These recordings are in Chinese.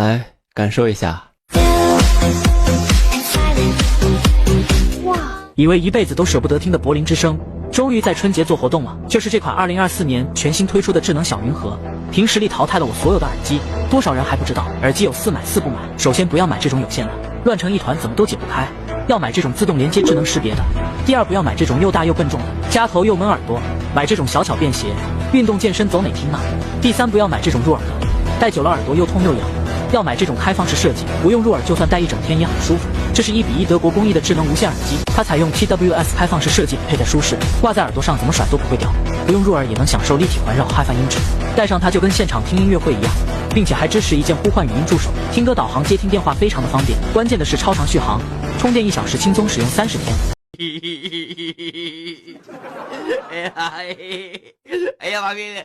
来感受一下。哇！以为一辈子都舍不得听的柏林之声，终于在春节做活动了。就是这款2024年全新推出的智能小云盒，凭实力淘汰了我所有的耳机。多少人还不知道，耳机有4买4不买。首先不要买这种有线的，乱成一团怎么都解不开，要买这种自动连接智能识别的。第二，不要买这种又大又笨重的，夹头又闷耳朵，买这种小巧便携，运动健身走哪厅啊？第三，不要买这种入耳的，戴久了耳朵又痛又痒。要买这种开放式设计，不用入耳就算戴一整天也很舒服。这是1:1德国工艺的智能无线耳机，它采用 TWS 开放式设计，佩戴舒适，挂在耳朵上怎么甩都不会掉，不用入耳也能享受立体环绕 HiFi 音质。戴上它就跟现场听音乐会一样，并且还支持一键呼唤语音助手，听歌导航接听电话非常的方便。关键的是超长续航，充电1小时轻松使用30天。哎呀妈逼！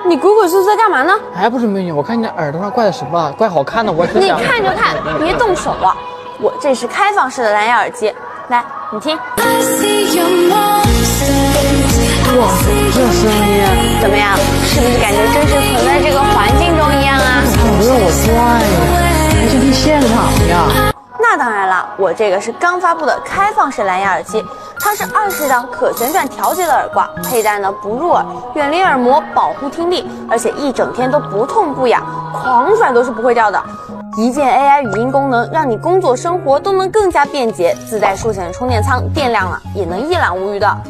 你鬼鬼祟祟在干嘛呢？哎，不是美女，我看你耳朵上挂的什么，怪好看的，我你看就看，别动手啊！我这是开放式的蓝牙耳机，来，你听。哇，这声音怎么样？是不是感觉真实存在这个环境中一样啊？不让我转呀，还是听现场呀。那当然了，我这个是刚发布的开放式蓝牙耳机，它是20档可旋转调节的耳挂，佩戴呢不入耳，远离耳膜，保护听力，而且一整天都不痛不痒，狂甩都是不会掉的。一键 AI 语音功能，让你工作生活都能更加便捷，自带数显充电仓，电量了也能一览无余的。